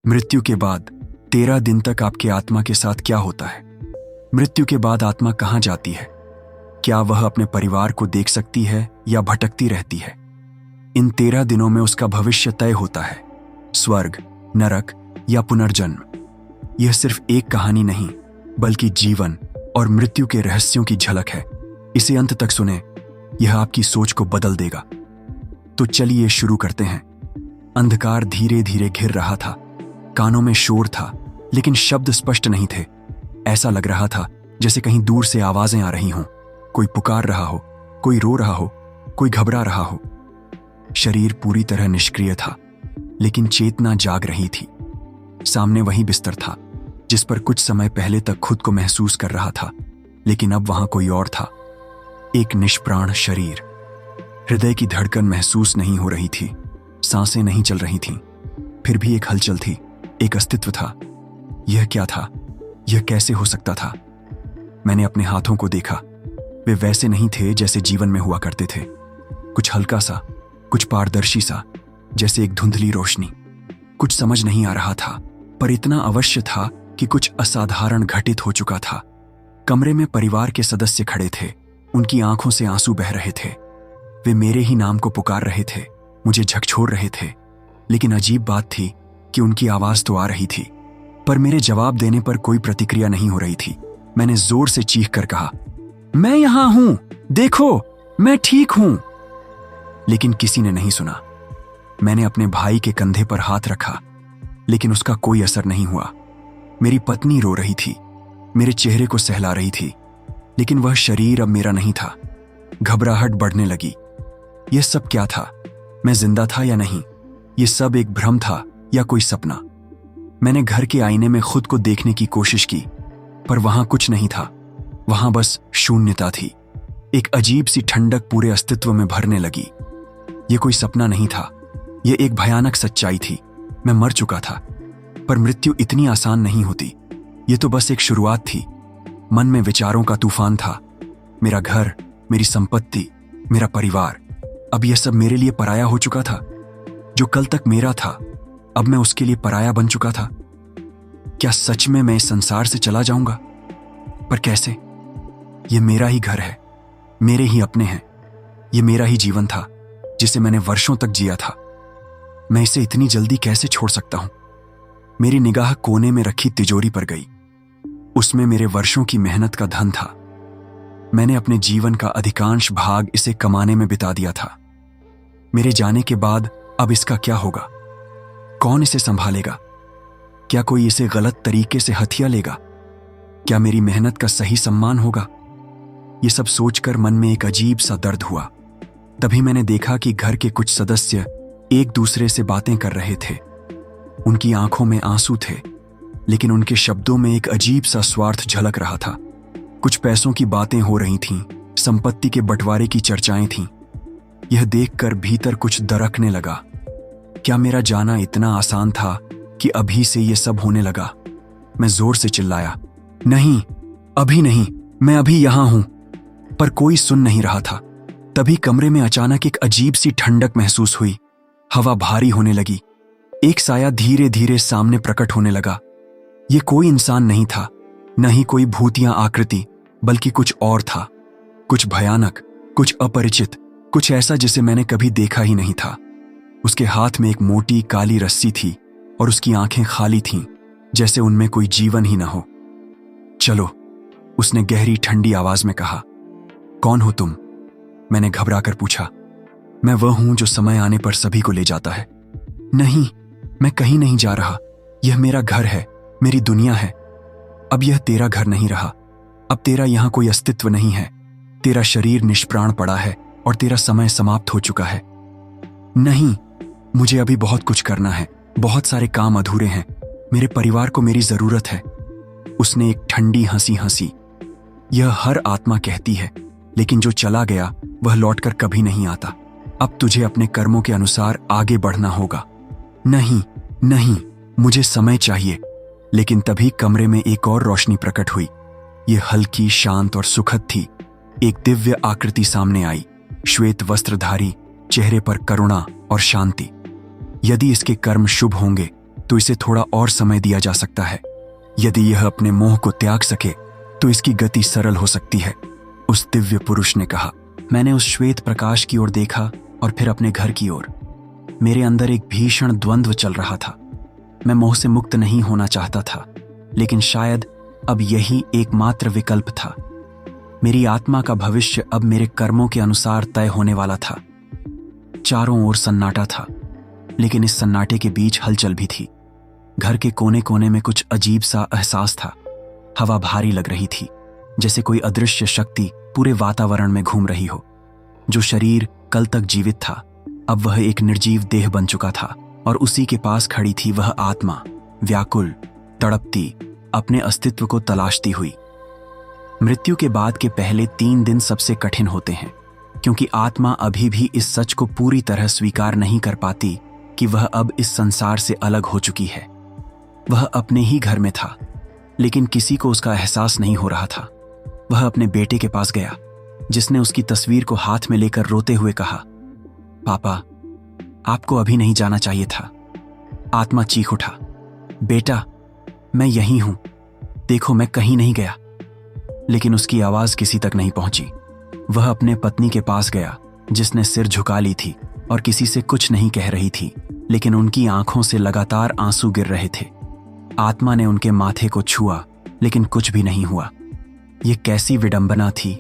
मृत्यु के बाद 13 दिन तक आपके आत्मा के साथ क्या होता है? मृत्यु के बाद आत्मा कहाँ जाती है? क्या वह अपने परिवार को देख सकती है या भटकती रहती है? इन 13 दिनों में उसका भविष्य तय होता है, स्वर्ग, नरक या पुनर्जन्म। यह सिर्फ एक कहानी नहीं, बल्कि जीवन और मृत्यु के रहस्यों की झलक है। इसे अंत तक सुने, यह आपकी सोच को बदल देगा। तो चलिए शुरू करते हैं। अंधकार धीरे धीरे घिर रहा था। कानों में शोर था, लेकिन शब्द स्पष्ट नहीं थे। ऐसा लग रहा था जैसे कहीं दूर से आवाजें आ रही हों। कोई पुकार रहा हो, कोई रो रहा हो, कोई घबरा रहा हो। शरीर पूरी तरह निष्क्रिय था, लेकिन चेतना जाग रही थी। सामने वही बिस्तर था जिस पर कुछ समय पहले तक खुद को महसूस कर रहा था, लेकिन अब वहां कोई और था। एक निष्प्राण शरीर। हृदय की धड़कन महसूस नहीं हो रही थी, सांसें नहीं चल रही थीं, फिर भी एक हलचल थी, एक अस्तित्व था। यह क्या था? यह कैसे हो सकता था? मैंने अपने हाथों को देखा। वे वैसे नहीं थे जैसे जीवन में हुआ करते थे। कुछ हल्का सा, कुछ पारदर्शी सा, जैसे एक धुंधली रोशनी। कुछ समझ नहीं आ रहा था, पर इतना अवश्य था कि कुछ असाधारण घटित हो चुका था। कमरे में परिवार के सदस्य खड़े थे। उनकी आंखों से आंसू बह रहे थे। वे मेरे ही नाम को पुकार रहे थे, मुझे झकझोर रहे थे। लेकिन अजीब बात थी कि उनकी आवाज तो आ रही थी, पर मेरे जवाब देने पर कोई प्रतिक्रिया नहीं हो रही थी। मैंने जोर से चीख कर कहा, मैं यहां हूं, देखो, मैं ठीक हूं। लेकिन किसी ने नहीं सुना। मैंने अपने भाई के कंधे पर हाथ रखा, लेकिन उसका कोई असर नहीं हुआ। मेरी पत्नी रो रही थी, मेरे चेहरे को सहला रही थी, लेकिन वह शरीर अब मेरा नहीं था। घबराहट बढ़ने लगी। यह सब क्या था? मैं जिंदा था या नहीं? यह सब एक भ्रम था या कोई सपना? मैंने घर के आईने में खुद को देखने की कोशिश की, पर वहां कुछ नहीं था। वहां बस शून्यता थी। एक अजीब सी ठंडक पूरे अस्तित्व में भरने लगी। यह कोई सपना नहीं था, यह एक भयानक सच्चाई थी। मैं मर चुका था, पर मृत्यु इतनी आसान नहीं होती। यह तो बस एक शुरुआत थी। मन में विचारों का तूफान था। मेरा घर, मेरी संपत्ति, मेरा परिवार, अब यह सब मेरे लिए पराया हो चुका था। जो कल तक मेरा था, अब मैं उसके लिए पराया बन चुका था। क्या सच में मैं इस संसार से चला जाऊंगा? पर कैसे? यह मेरा ही घर है, मेरे ही अपने हैं। यह मेरा ही जीवन था, जिसे मैंने वर्षों तक जिया था। मैं इसे इतनी जल्दी कैसे छोड़ सकता हूं? मेरी निगाह कोने में रखी तिजोरी पर गई। उसमें मेरे वर्षों की मेहनत का धन था। मैंने अपने जीवन का अधिकांश भाग इसे कमाने में बिता दिया था। मेरे जाने के बाद अब इसका क्या होगा? कौन इसे संभालेगा? क्या कोई इसे गलत तरीके से हथिया लेगा? क्या मेरी मेहनत का सही सम्मान होगा? ये सब सोचकर मन में एक अजीब सा दर्द हुआ। तभी मैंने देखा कि घर के कुछ सदस्य एक दूसरे से बातें कर रहे थे। उनकी आंखों में आंसू थे, लेकिन उनके शब्दों में एक अजीब सा स्वार्थ झलक रहा था। कुछ पैसों की बातें हो रही थीं, संपत्ति के बंटवारे की चर्चाएं थीं। यह देखकर भीतर कुछ दरकने लगा। क्या मेरा जाना इतना आसान था कि अभी से यह सब होने लगा? मैं जोर से चिल्लाया, नहीं, अभी नहीं, मैं अभी यहां हूं। पर कोई सुन नहीं रहा था। तभी कमरे में अचानक एक अजीब सी ठंडक महसूस हुई। हवा भारी होने लगी। एक साया धीरे धीरे सामने प्रकट होने लगा। यह कोई इंसान नहीं था, न ही कोई भूतिया आकृति, बल्कि कुछ और था। कुछ भयानक, कुछ अपरिचित, कुछ ऐसा जिसे मैंने कभी देखा ही नहीं था। उसके हाथ में एक मोटी काली रस्सी थी और उसकी आंखें खाली थीं, जैसे उनमें कोई जीवन ही न हो। चलो, उसने गहरी ठंडी आवाज में कहा। कौन हो तुम? मैंने घबरा कर पूछा। मैं वह हूं जो समय आने पर सभी को ले जाता है। नहीं, मैं कहीं नहीं जा रहा। यह मेरा घर है, मेरी दुनिया है। अब यह तेरा घर नहीं रहा। अब तेरा यहां कोई अस्तित्व नहीं है। तेरा शरीर निष्प्राण पड़ा है और तेरा समय समाप्त हो चुका है। नहीं, मुझे अभी बहुत कुछ करना है। बहुत सारे काम अधूरे हैं। मेरे परिवार को मेरी जरूरत है। उसने एक ठंडी हंसी हंसी। यह हर आत्मा कहती है, लेकिन जो चला गया वह लौटकर कभी नहीं आता। अब तुझे अपने कर्मों के अनुसार आगे बढ़ना होगा। नहीं, नहीं, मुझे समय चाहिए। लेकिन तभी कमरे में एक और रोशनी प्रकट हुई। यह हल्की, शांत और सुखद थी। एक दिव्य आकृति सामने आई, श्वेत वस्त्रधारी, चेहरे पर करुणा और शांति। यदि इसके कर्म शुभ होंगे तो इसे थोड़ा और समय दिया जा सकता है। यदि यह अपने मोह को त्याग सके तो इसकी गति सरल हो सकती है, उस दिव्य पुरुष ने कहा। मैंने उस श्वेत प्रकाश की ओर देखा और फिर अपने घर की ओर। मेरे अंदर एक भीषण द्वंद्व चल रहा था। मैं मोह से मुक्त नहीं होना चाहता था, लेकिन शायद अब यही एकमात्र विकल्प था। मेरी आत्मा का भविष्य अब मेरे कर्मों के अनुसार तय होने वाला था। चारों ओर सन्नाटा था, लेकिन इस सन्नाटे के बीच हलचल भी थी। घर के कोने कोने में कुछ अजीब सा एहसास था। हवा भारी लग रही थी, जैसे कोई अदृश्य शक्ति पूरे वातावरण में घूम रही हो। जो शरीर कल तक जीवित था, अब वह एक निर्जीव देह बन चुका था, और उसी के पास खड़ी थी वह आत्मा, व्याकुल, तड़पती, अपने अस्तित्व को तलाशती हुई। मृत्यु के बाद के पहले 3 दिन सबसे कठिन होते हैं, क्योंकि आत्मा अभी भी इस सच को पूरी तरह स्वीकार नहीं कर पाती कि वह अब इस संसार से अलग हो चुकी है। वह अपने ही घर में था, लेकिन किसी को उसका एहसास नहीं हो रहा था। वह अपने बेटे के पास गया, जिसने उसकी तस्वीर को हाथ में लेकर रोते हुए कहा, पापा, आपको अभी नहीं जाना चाहिए था। आत्मा चीख उठा, बेटा, मैं यहीं हूं, देखो मैं कहीं नहीं गया। लेकिन उसकी आवाज किसी तक नहीं पहुंची। वह अपने पत्नी के पास गया, जिसने सिर झुका ली थी और किसी से कुछ नहीं कह रही थी, लेकिन उनकी आंखों से लगातार आंसू गिर रहे थे। आत्मा ने उनके माथे को छुआ, लेकिन कुछ भी नहीं हुआ। यह कैसी विडंबना थी।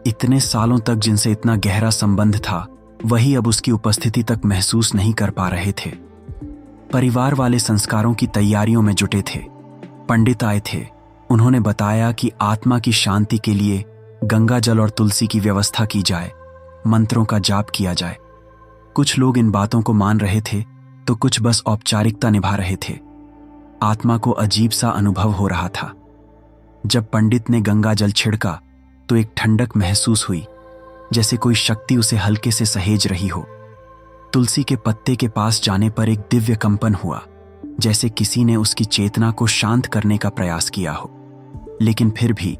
इतने सालों तक जिनसे इतना गहरा संबंध था, वही अब उसकी उपस्थिति तक महसूस नहीं कर पा रहे थे। परिवार वाले संस्कारों की तैयारियों में जुटे थे। पंडित आए थे। उन्होंने बताया कि आत्मा की शांति के लिए गंगा जल और तुलसी की व्यवस्था की जाए, मंत्रों का जाप किया जाए। कुछ लोग इन बातों को मान रहे थे, तो कुछ बस औपचारिकता निभा रहे थे। आत्मा को अजीब सा अनुभव हो रहा था। जब पंडित ने गंगा जल छिड़का तो एक ठंडक महसूस हुई, जैसे कोई शक्ति उसे हल्के से सहेज रही हो। तुलसी के पत्ते के पास जाने पर एक दिव्य कंपन हुआ, जैसे किसी ने उसकी चेतना को शांत करने का प्रयास किया हो। लेकिन फिर भी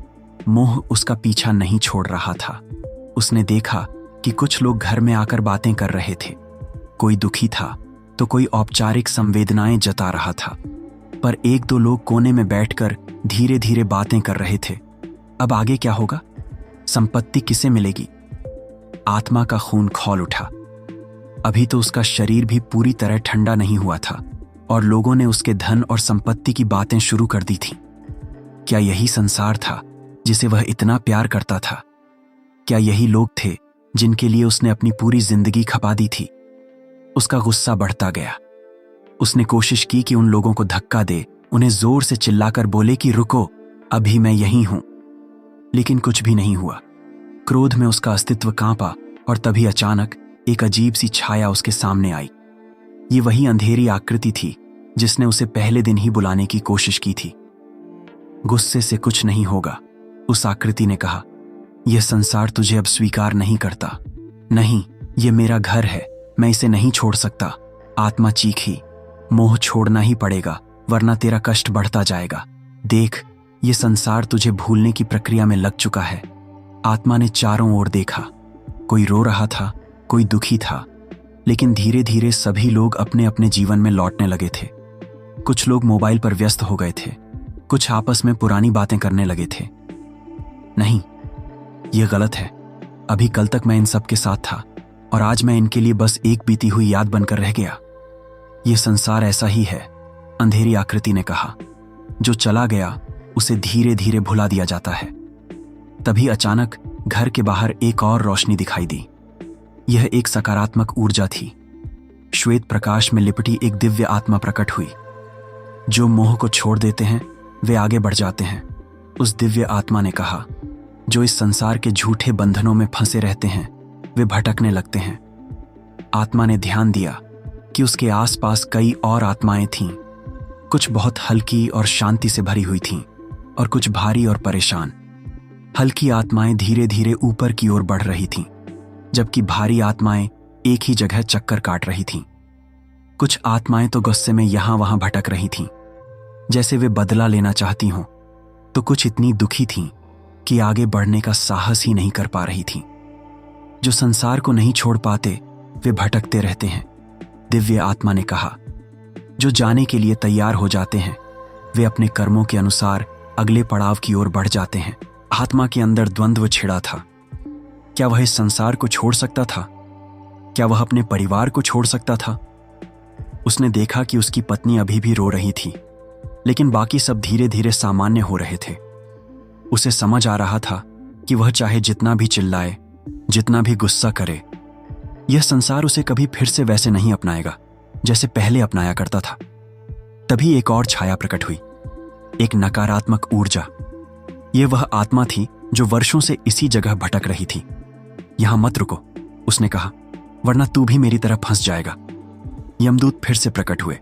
मोह उसका पीछा नहीं छोड़ रहा था। उसने देखा कि कुछ लोग घर में आकर बातें कर रहे थे। कोई दुखी था तो कोई औपचारिक संवेदनाएं जता रहा था, पर 1-2 लोग कोने में बैठकर धीरे धीरे बातें कर रहे थे। अब आगे क्या होगा? संपत्ति किसे मिलेगी? आत्मा का खून खौल उठा। अभी तो उसका शरीर भी पूरी तरह ठंडा नहीं हुआ था, और लोगों ने उसके धन और संपत्ति की बातें शुरू कर दी थीं। क्या यही संसार था जिसे वह इतना प्यार करता था? क्या यही लोग थे जिनके लिए उसने अपनी पूरी जिंदगी खपा दी थी? उसका गुस्सा बढ़ता गया। उसने कोशिश की कि उन लोगों को धक्का दे, उन्हें जोर से चिल्लाकर बोले कि रुको, अभी मैं यहीं हूं। लेकिन कुछ भी नहीं हुआ। क्रोध में उसका अस्तित्व कांपा, और तभी अचानक एक अजीब सी छाया उसके सामने आई। ये वही अंधेरी आकृति थी जिसने उसे पहले दिन ही बुलाने की कोशिश की थी। गुस्से से कुछ नहीं होगा, उस आकृति ने कहा। यह संसार तुझे अब स्वीकार नहीं करता। नहीं, यह मेरा घर है, मैं इसे नहीं छोड़ सकता। आत्मा चीखी, मोह छोड़ना ही पड़ेगा, वरना तेरा कष्ट बढ़ता जाएगा। देख, यह संसार तुझे भूलने की प्रक्रिया में लग चुका है। आत्मा ने चारों ओर देखा। कोई रो रहा था, कोई दुखी था, लेकिन धीरे धीरे सभी लोग अपने अपने जीवन में लौटने लगे थे। कुछ लोग मोबाइल पर व्यस्त हो गए थे, कुछ आपस में पुरानी बातें करने लगे थे। नहीं, यह गलत है। अभी कल तक मैं इन सब के साथ था, और आज मैं इनके लिए बस एक बीती हुई याद बनकर रह गया। यह संसार ऐसा ही है, अंधेरी आकृति ने कहा। जो चला गया उसे धीरे धीरे भुला दिया जाता है। तभी अचानक घर के बाहर एक और रोशनी दिखाई दी। यह एक सकारात्मक ऊर्जा थी। श्वेत प्रकाश में लिपटी एक दिव्य आत्मा प्रकट हुई। जो मोह को छोड़ देते हैं वे आगे बढ़ जाते हैं, उस दिव्य आत्मा ने कहा। जो इस संसार के झूठे बंधनों में फंसे रहते हैं वे भटकने लगते हैं। आत्मा ने ध्यान दिया कि उसके आसपास कई और आत्माएं थीं। कुछ बहुत हल्की और शांति से भरी हुई थीं, और कुछ भारी और परेशान। हल्की आत्माएं धीरे धीरे ऊपर की ओर बढ़ रही थीं, जबकि भारी आत्माएं एक ही जगह चक्कर काट रही थीं। कुछ आत्माएं तो गुस्से में यहां वहां भटक रही थीं, जैसे वे बदला लेना चाहती हों, तो कुछ इतनी दुखी थीं कि आगे बढ़ने का साहस ही नहीं कर पा रही थीं। जो संसार को नहीं छोड़ पाते वे भटकते रहते हैं, दिव्य आत्मा ने कहा। जो जाने के लिए तैयार हो जाते हैं वे अपने कर्मों के अनुसार अगले पड़ाव की ओर बढ़ जाते हैं। आत्मा के अंदर द्वंद्व छिड़ा था। क्या वह इस संसार को छोड़ सकता था? क्या वह अपने परिवार को छोड़ सकता था? उसने देखा कि उसकी पत्नी अभी भी रो रही थी, लेकिन बाकी सब धीरे धीरे सामान्य हो रहे थे। उसे समझ आ रहा था कि वह चाहे जितना भी चिल्लाए, जितना भी गुस्सा करे, यह संसार उसे कभी फिर से वैसे नहीं अपनाएगा जैसे पहले अपनाया करता था। तभी एक और छाया प्रकट हुई, एक नकारात्मक ऊर्जा। यह वह आत्मा थी जो वर्षों से इसी जगह भटक रही थी। यहां मत रुको, उसने कहा, वरना तू भी मेरी तरह फंस जाएगा। यमदूत फिर से प्रकट हुए।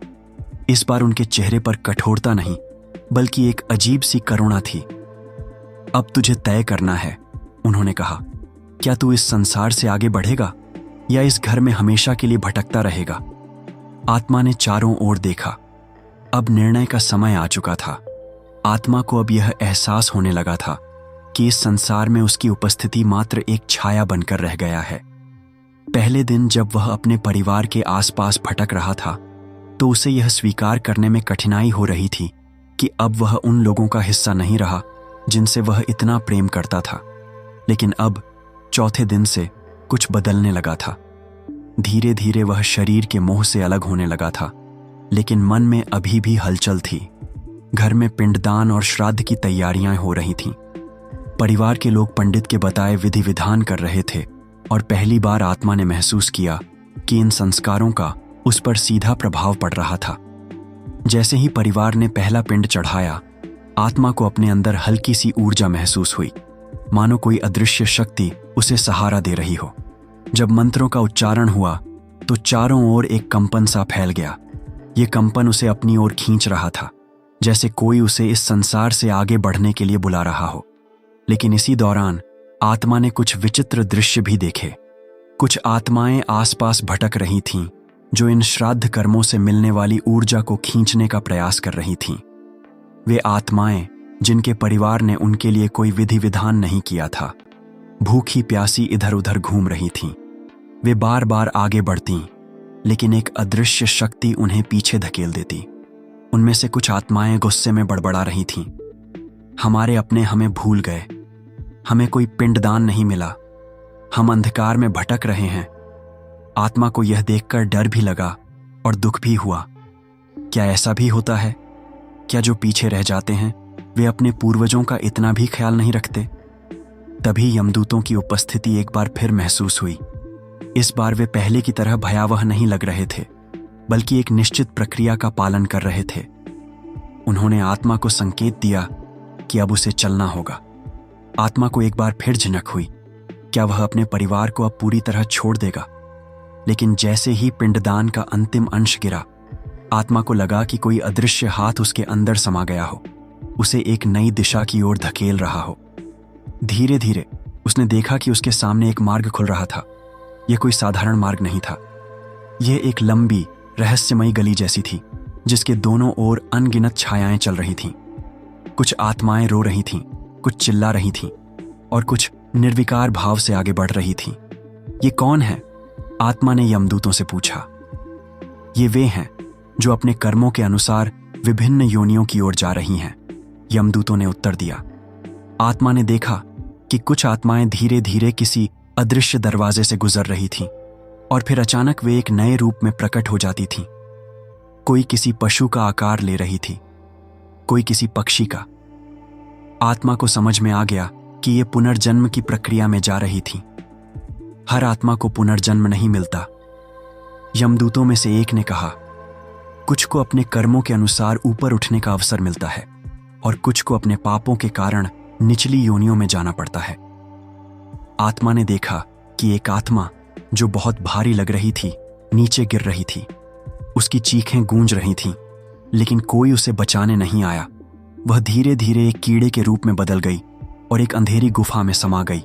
इस बार उनके चेहरे पर कठोरता नहीं, बल्कि एक अजीब सी करुणा थी। अब तुझे तय करना है, उन्होंने कहा। क्या तू इस संसार से आगे बढ़ेगा या इस घर में हमेशा के लिए भटकता रहेगा? आत्मा ने चारों ओर देखा। अब निर्णय का समय आ चुका था। आत्मा को अब यह एहसास होने लगा था कि इस संसार में उसकी उपस्थिति मात्र एक छाया बनकर रह गया है। पहले दिन जब वह अपने परिवार के आसपास भटक रहा था तो उसे यह स्वीकार करने में कठिनाई हो रही थी कि अब वह उन लोगों का हिस्सा नहीं रहा जिनसे वह इतना प्रेम करता था। लेकिन अब चौथे दिन से कुछ बदलने लगा था। धीरे धीरे वह शरीर के मोह से अलग होने लगा था, लेकिन मन में अभी भी हलचल थी। घर में पिंडदान और श्राद्ध की तैयारियां हो रही थीं। परिवार के लोग पंडित के बताए विधि विधान कर रहे थे और पहली बार आत्मा ने महसूस किया कि इन संस्कारों का उस पर सीधा प्रभाव पड़ रहा था। जैसे ही परिवार ने पहला पिंड चढ़ाया, आत्मा को अपने अंदर हल्की सी ऊर्जा महसूस हुई, मानो कोई अदृश्य शक्ति उसे सहारा दे रही हो। जब मंत्रों का उच्चारण हुआ तो चारों ओर एक कंपन सा फैल गया। ये कंपन उसे अपनी ओर खींच रहा था, जैसे कोई उसे इस संसार से आगे बढ़ने के लिए बुला रहा हो। लेकिन इसी दौरान आत्मा ने कुछ विचित्र दृश्य भी देखे। कुछ आत्माएं आसपास भटक रही थीं, जो इन श्राद्ध कर्मों से मिलने वाली ऊर्जा को खींचने का प्रयास कर रही थीं। वे आत्माएं जिनके परिवार ने उनके लिए कोई विधि विधान नहीं किया था, भूखी प्यासी इधर उधर घूम रही थीं। वे बार बार आगे बढ़तीं, लेकिन एक अदृश्य शक्ति उन्हें पीछे धकेल देती। उनमें से कुछ आत्माएं गुस्से में बड़बड़ा रही थीं, हमारे अपने हमें भूल गए, हमें कोई पिंडदान नहीं मिला, हम अंधकार में भटक रहे हैं। आत्मा को यह देखकर डर भी लगा और दुख भी हुआ। क्या ऐसा भी होता है? क्या जो पीछे रह जाते हैं वे अपने पूर्वजों का इतना भी ख्याल नहीं रखते? तभी यमदूतों की उपस्थिति एक बार फिर महसूस हुई। इस बार वे पहले की तरह भयावह नहीं लग रहे थे, बल्कि एक निश्चित प्रक्रिया का पालन कर रहे थे। उन्होंने आत्मा को संकेत दिया कि अब उसे चलना होगा। आत्मा को एक बार फिर झिनक हुई, क्या वह अपने परिवार को अब पूरी तरह छोड़ देगा? लेकिन जैसे ही पिंडदान का अंतिम अंश गिरा, आत्मा को लगा कि कोई अदृश्य हाथ उसके अंदर समा गया हो, उसे एक नई दिशा की ओर धकेल रहा हो। धीरे धीरे उसने देखा कि उसके सामने एक मार्ग खुल रहा था। यह कोई साधारण मार्ग नहीं था। यह एक लंबी रहस्यमयी गली जैसी थी, जिसके दोनों ओर अनगिनत छायाएं चल रही थीं। कुछ आत्माएं रो रही थीं, कुछ चिल्ला रही थीं और कुछ निर्विकार भाव से आगे बढ़ रही थीं। ये कौन है? आत्मा ने यमदूतों से पूछा। ये वे हैं जो अपने कर्मों के अनुसार विभिन्न योनियों की ओर जा रही हैं, यमदूतों ने उत्तर दिया। आत्मा ने देखा कि कुछ आत्माएं धीरे धीरे किसी अदृश्य दरवाजे से गुजर रही थीं और फिर अचानक वे एक नए रूप में प्रकट हो जाती थीं। कोई किसी पशु का आकार ले रही थी, कोई किसी पक्षी का। आत्मा को समझ में आ गया कि ये पुनर्जन्म की प्रक्रिया में जा रही थी। हर आत्मा को पुनर्जन्म नहीं मिलता। यमदूतों में से एक ने कहा, कुछ को अपने कर्मों के अनुसार ऊपर उठने का अवसर मिलता है और कुछ को अपने पापों के कारण निचली योनियों में जाना पड़ता है। आत्मा ने देखा कि एक आत्मा जो बहुत भारी लग रही थी नीचे गिर रही थी। उसकी चीखें गूंज रही थीं, लेकिन कोई उसे बचाने नहीं आया। वह धीरे धीरे एक कीड़े के रूप में बदल गई और एक अंधेरी गुफा में समा गई।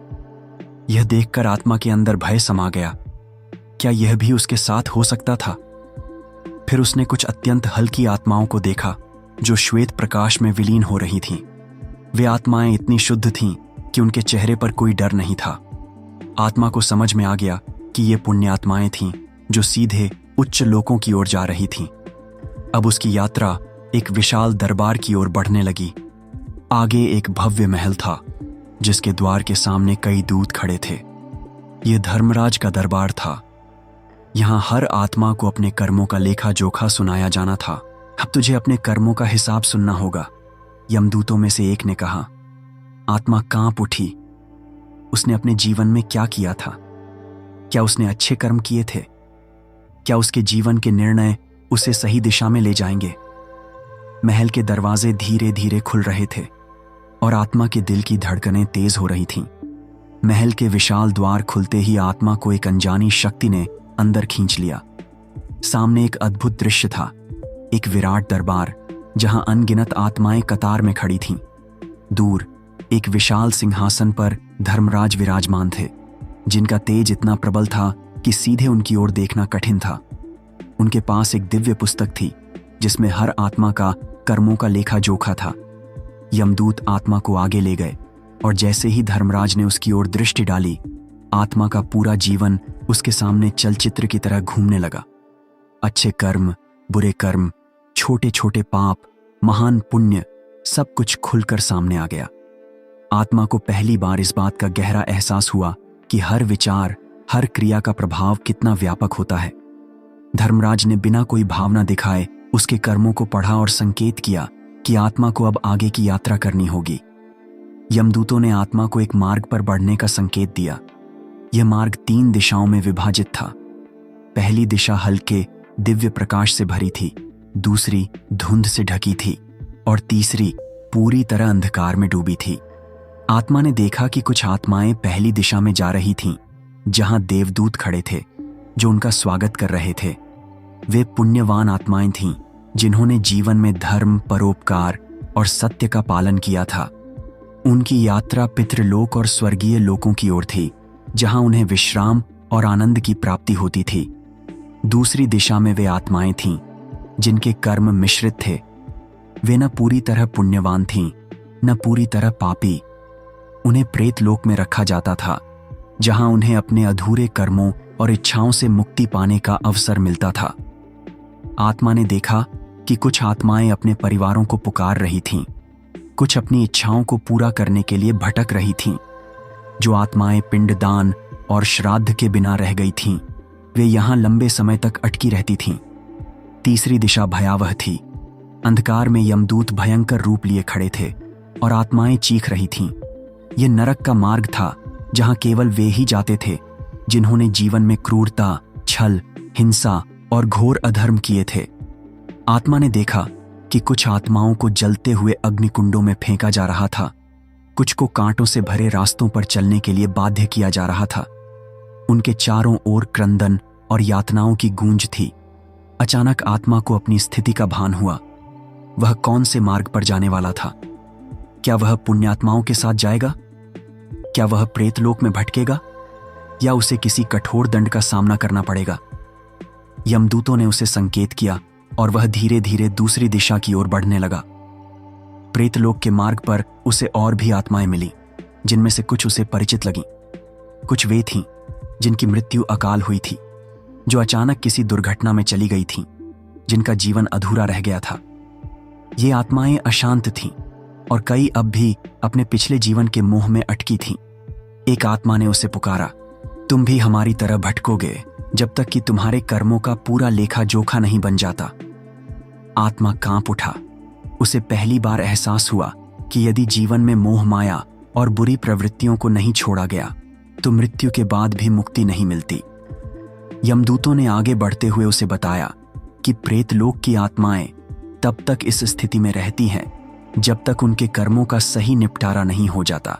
यह देखकर आत्मा के अंदर भय समा गया। क्या यह भी उसके साथ हो सकता था? फिर उसने कुछ अत्यंत हल्की आत्माओं को देखा जो श्वेत प्रकाश में विलीन हो रही थीं। वे आत्माएं इतनी शुद्ध थीं कि उनके चेहरे पर कोई डर नहीं था। आत्मा को समझ में आ गया कि ये पुण्यात्माएं थीं जो सीधे उच्च लोकों की ओर जा रही थीं। अब उसकी यात्रा एक विशाल दरबार की ओर बढ़ने लगी। आगे एक भव्य महल था जिसके द्वार के सामने कई दूत खड़े थे। यह धर्मराज का दरबार था। यहां हर आत्मा को अपने कर्मों का लेखा जोखा सुनाया जाना था। अब तुझे अपने कर्मों का हिसाब सुनना होगा, यमदूतों में से एक ने कहा। आत्मा कांप उठी। उसने अपने जीवन में क्या किया था? क्या उसने अच्छे कर्म किए थे? क्या उसके जीवन के निर्णय उसे सही दिशा में ले जाएंगे? महल के दरवाजे धीरे धीरे खुल रहे थे और आत्मा के दिल की धड़कनें तेज हो रही थीं। महल के विशाल द्वार खुलते ही आत्मा को एक अनजानी शक्ति ने अंदर खींच लिया। सामने एक अद्भुत दृश्य था, एक विराट दरबार जहां अनगिनत आत्माएं कतार में खड़ी थीं। दूर एक विशाल सिंहासन पर धर्मराज विराजमान थे, जिनका तेज इतना प्रबल था कि सीधे उनकी ओर देखना कठिन था। उनके पास एक दिव्य पुस्तक थी जिसमें हर आत्मा का कर्मों का लेखा जोखा था। यमदूत आत्मा को आगे ले गए और जैसे ही धर्मराज ने उसकी ओर दृष्टि डाली, आत्मा का पूरा जीवन उसके सामने चलचित्र की तरह घूमने लगा। अच्छे कर्म, बुरे कर्म, छोटे छोटे पाप, महान पुण्य, सब कुछ खुलकर सामने आ गया। आत्मा को पहली बार इस बात का गहरा एहसास हुआ कि हर विचार, हर क्रिया का प्रभाव कितना व्यापक होता है। धर्मराज ने बिना कोई भावना दिखाए उसके कर्मों को पढ़ा और संकेत किया कि आत्मा को अब आगे की यात्रा करनी होगी। यमदूतों ने आत्मा को एक मार्ग पर बढ़ने का संकेत दिया। यह मार्ग 3 दिशाओं में विभाजित था। पहली दिशा हल्के दिव्य प्रकाश से भरी थी, दूसरी धुंध से ढकी थी और तीसरी पूरी तरह अंधकार में डूबी थी। आत्मा ने देखा कि कुछ आत्माएं पहली दिशा में जा रही थीं, जहां देवदूत खड़े थे जो उनका स्वागत कर रहे थे। वे पुण्यवान आत्माएं थीं जिन्होंने जीवन में धर्म, परोपकार और सत्य का पालन किया था। उनकी यात्रा पितृलोक और स्वर्गीय लोकों की ओर थी, जहां उन्हें विश्राम और आनंद की प्राप्ति होती थी। दूसरी दिशा में वे आत्माएं थीं जिनके कर्म मिश्रित थे। वे न पूरी तरह पुण्यवान थीं, न पूरी तरह पापी। उन्हें प्रेत लोक में रखा जाता था, जहां उन्हें अपने अधूरे कर्मों और इच्छाओं से मुक्ति पाने का अवसर मिलता था। आत्मा ने देखा कि कुछ आत्माएं अपने परिवारों को पुकार रही थीं, कुछ अपनी इच्छाओं को पूरा करने के लिए भटक रही थीं। जो आत्माएं पिंडदान और श्राद्ध के बिना रह गई थीं, वे यहां लंबे समय तक अटकी रहती थीं। तीसरी दिशा भयावह थी। अंधकार में यमदूत भयंकर रूप लिए खड़े थे और आत्माएं चीख रही थीं। यह नरक का मार्ग था, जहां केवल वे ही जाते थे जिन्होंने जीवन में क्रूरता, छल, हिंसा और घोर अधर्म किए थे। आत्मा ने देखा कि कुछ आत्माओं को जलते हुए अग्निकुंडों में फेंका जा रहा था, कुछ को कांटों से भरे रास्तों पर चलने के लिए बाध्य किया जा रहा था। उनके चारों ओर क्रंदन और यातनाओं की गूंज थी। अचानक आत्मा को अपनी स्थिति का भान हुआ। वह कौन से मार्ग पर जाने वाला था? क्या वह पुण्यात्माओं के साथ जाएगा? क्या वह प्रेतलोक में भटकेगा? या उसे किसी कठोर दंड का सामना करना पड़ेगा? यमदूतों ने उसे संकेत किया और वह धीरे धीरे दूसरी दिशा की ओर बढ़ने लगा। प्रेतलोक के मार्ग पर उसे और भी आत्माएं मिली, जिनमें से कुछ उसे परिचित लगीं। कुछ वे थीं जिनकी मृत्यु अकाल हुई थी, जो अचानक किसी दुर्घटना में चली गई थीं, जिनका जीवन अधूरा रह गया था। ये आत्माएं अशांत थीं और कई अब भी अपने पिछले जीवन के मोह में अटकी थीं। एक आत्मा ने उसे पुकारा, तुम भी हमारी तरह भटकोगे जब तक कि तुम्हारे कर्मों का पूरा लेखा जोखा नहीं बन जाता। आत्मा कांप उठा। उसे पहली बार एहसास हुआ कि यदि जीवन में मोह माया और बुरी प्रवृत्तियों को नहीं छोड़ा गया तो मृत्यु के बाद भी मुक्ति नहीं मिलती। यमदूतों ने आगे बढ़ते हुए उसे बताया कि प्रेतलोक की आत्माएं तब तक इस स्थिति में रहती हैं जब तक उनके कर्मों का सही निपटारा नहीं हो जाता।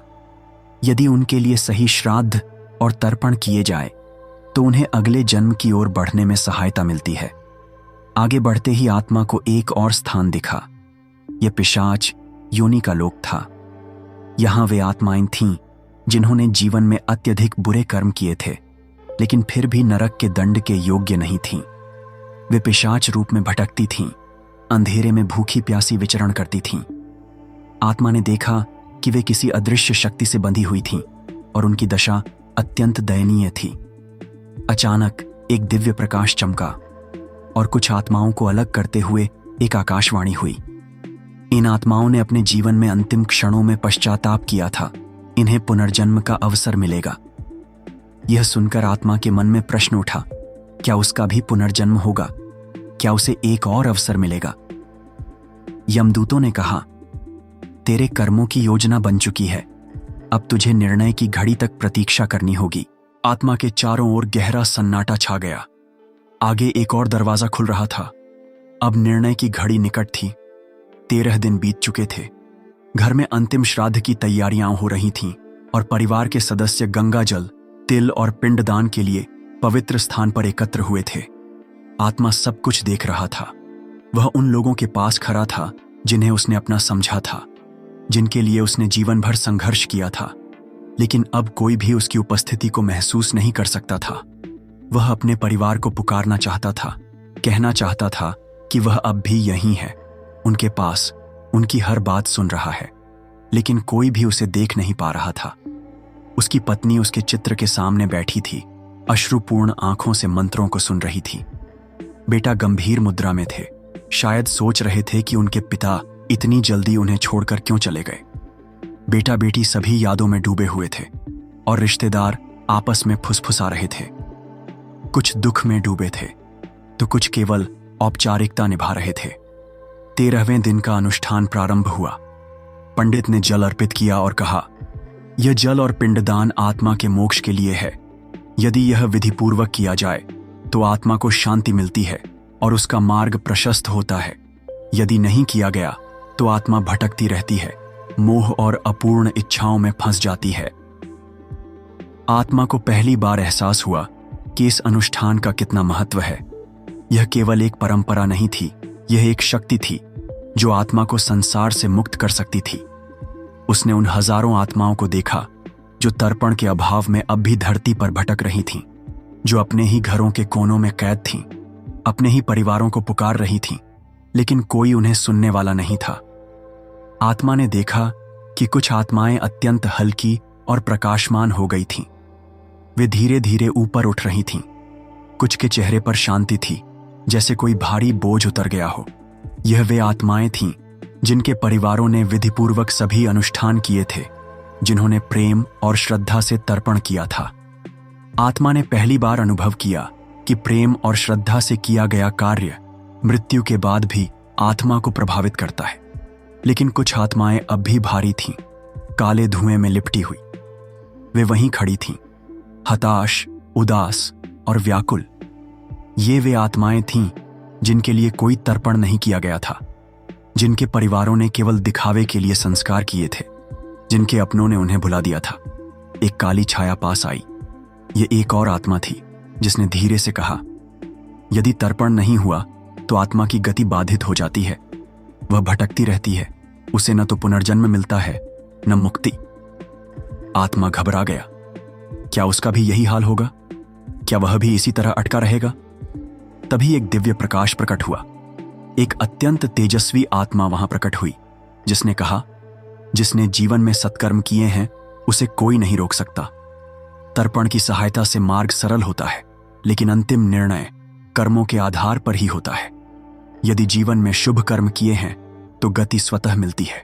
यदि उनके लिए सही श्राद्ध और तर्पण किए जाए तो उन्हें अगले जन्म की ओर बढ़ने में सहायता मिलती है। आगे बढ़ते ही आत्मा को एक और स्थान दिखा। यह पिशाच योनि का लोक था। यहां वे आत्माएं थीं जिन्होंने जीवन में अत्यधिक बुरे कर्म किए थे, लेकिन फिर भी नरक के दंड के योग्य नहीं थीं। वे पिशाच रूप में भटकती थीं, अंधेरे में भूखी प्यासी विचरण करती थीं। आत्मा ने देखा कि वे किसी अदृश्य शक्ति से बंधी हुई थीं और उनकी दशा अत्यंत दयनीय थी। अचानक एक दिव्य प्रकाश चमका और कुछ आत्माओं को अलग करते हुए एक आकाशवाणी हुई। इन आत्माओं ने अपने जीवन में अंतिम क्षणों में पश्चाताप किया था। इन्हें पुनर्जन्म का अवसर मिलेगा। यह सुनकर आत्मा के मन में प्रश्न उठा, क्या उसका भी पुनर्जन्म होगा? क्या उसे एक और अवसर मिलेगा? यमदूतों ने कहा, तेरे कर्मों की योजना बन चुकी है, अब तुझे निर्णय की घड़ी तक प्रतीक्षा करनी होगी। आत्मा के चारों ओर गहरा सन्नाटा छा गया। आगे एक और दरवाजा खुल रहा था। अब निर्णय की घड़ी निकट थी। 13 दिन बीत चुके थे। घर में अंतिम श्राद्ध की तैयारियां हो रही थीं और परिवार के सदस्य गंगा जल, तिल और पिंडदान के लिए पवित्र स्थान पर एकत्र हुए थे। आत्मा सब कुछ देख रहा था। वह उन लोगों के पास खड़ा था जिन्हें उसने अपना समझा था, जिनके लिए उसने जीवन भर संघर्ष किया था, लेकिन अब कोई भी उसकी उपस्थिति को महसूस नहीं कर सकता था। वह अपने परिवार को पुकारना चाहता था, कहना चाहता था कि वह अब भी यहीं है, उनके पास, उनकी हर बात सुन रहा है, लेकिन कोई भी उसे देख नहीं पा रहा था। उसकी पत्नी उसके चित्र के सामने बैठी थी, अश्रुपूर्ण आंखों से मंत्रों को सुन रही थी। बेटा गंभीर मुद्रा में थे, शायद सोच रहे थे कि उनके पिता इतनी जल्दी उन्हें छोड़कर क्यों चले गए। बेटा बेटी सभी यादों में डूबे हुए थे और रिश्तेदार आपस में फुसफुसा रहे थे। कुछ दुख में डूबे थे तो कुछ केवल औपचारिकता निभा रहे थे। 13वें दिन का अनुष्ठान प्रारंभ हुआ। पंडित ने जल अर्पित किया और कहा, यह जल और पिंडदान आत्मा के मोक्ष के लिए है। यदि यह विधिपूर्वक किया जाए तो आत्मा को शांति मिलती है और उसका मार्ग प्रशस्त होता है। यदि नहीं किया गया तो आत्मा भटकती रहती है, मोह और अपूर्ण इच्छाओं में फंस जाती है। आत्मा को पहली बार एहसास हुआ कि इस अनुष्ठान का कितना महत्व है। यह केवल एक परंपरा नहीं थी, यह एक शक्ति थी जो आत्मा को संसार से मुक्त कर सकती थी। उसने उन हजारों आत्माओं को देखा जो तर्पण के अभाव में अब भी धरती पर भटक रही थीं, जो अपने ही घरों के कोनों में कैद थीं, अपने ही परिवारों को पुकार रही थीं, लेकिन कोई उन्हें सुनने वाला नहीं था। आत्मा ने देखा कि कुछ आत्माएं अत्यंत हल्की और प्रकाशमान हो गई थीं। वे धीरे धीरे ऊपर उठ रही थीं। कुछ के चेहरे पर शांति थी, जैसे कोई भारी बोझ उतर गया हो। यह वे आत्माएं थीं जिनके परिवारों ने विधिपूर्वक सभी अनुष्ठान किए थे, जिन्होंने प्रेम और श्रद्धा से तर्पण किया था। आत्मा ने पहली बार अनुभव किया कि प्रेम और श्रद्धा से किया गया कार्य मृत्यु के बाद भी आत्मा को प्रभावित करता है। लेकिन कुछ आत्माएं अब भी भारी थीं, काले धुएं में लिपटी हुई। वे वहीं खड़ी थीं, हताश, उदास और व्याकुल। ये वे आत्माएं थीं जिनके लिए कोई तर्पण नहीं किया गया था, जिनके परिवारों ने केवल दिखावे के लिए संस्कार किए थे, जिनके अपनों ने उन्हें भुला दिया था। एक काली छाया पास आई। ये एक और आत्मा थी जिसने धीरे से कहा, यदि तर्पण नहीं हुआ तो आत्मा की गति बाधित हो जाती है। वह भटकती रहती है, उसे न तो पुनर्जन्म मिलता है न मुक्ति। आत्मा घबरा गया। क्या उसका भी यही हाल होगा? क्या वह भी इसी तरह अटका रहेगा? तभी एक दिव्य प्रकाश प्रकट हुआ। एक अत्यंत तेजस्वी आत्मा वहां प्रकट हुई, जिसने कहा, जिसने जीवन में सत्कर्म किए हैं उसे कोई नहीं रोक सकता। तर्पण की सहायता से मार्ग सरल होता है, लेकिन अंतिम निर्णय कर्मों के आधार पर ही होता है। यदि जीवन में शुभ कर्म किए हैं तो गति स्वतः मिलती है।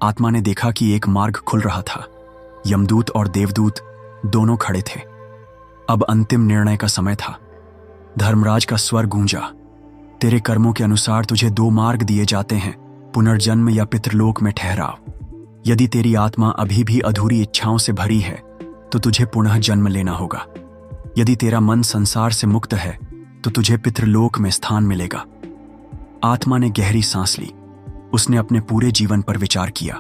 आत्मा ने देखा कि एक मार्ग खुल रहा था। यमदूत और देवदूत दोनों खड़े थे। अब अंतिम निर्णय का समय था। धर्मराज का स्वर गूंजा, तेरे कर्मों के अनुसार तुझे 2 मार्ग दिए जाते हैं, पुनर्जन्म या पितृलोक में ठहराव। यदि तेरी आत्मा अभी भी अधूरी इच्छाओं से भरी है तो तुझे पुनः जन्म लेना होगा। यदि तेरा मन संसार से मुक्त है तो तुझे पितृलोक में स्थान मिलेगा। आत्मा ने गहरी सांस ली। उसने अपने पूरे जीवन पर विचार किया।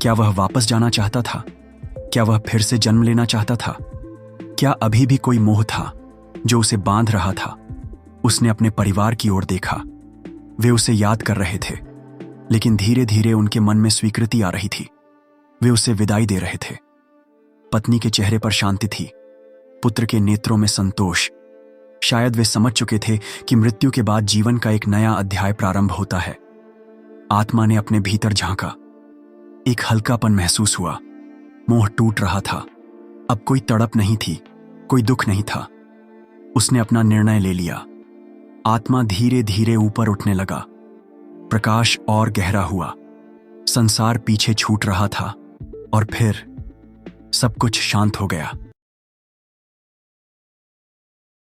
क्या वह वापस जाना चाहता था? क्या वह फिर से जन्म लेना चाहता था? क्या अभी भी कोई मोह था जो उसे बांध रहा था? उसने अपने परिवार की ओर देखा। वे उसे याद कर रहे थे, लेकिन धीरे धीरे उनके मन में स्वीकृति आ रही थी। वे उसे विदाई दे रहे थे। पत्नी के चेहरे पर शांति थी, पुत्र के नेत्रों में संतोष। शायद वे समझ चुके थे कि मृत्यु के बाद जीवन का एक नया अध्याय प्रारंभ होता है। आत्मा ने अपने भीतर झांका। एक हल्कापन महसूस हुआ। मोह टूट रहा था। अब कोई तड़प नहीं थी, कोई दुख नहीं था। उसने अपना निर्णय ले लिया। आत्मा धीरे धीरे ऊपर उठने लगा। प्रकाश और गहरा हुआ। संसार पीछे छूट रहा था और फिर सब कुछ शांत हो गया।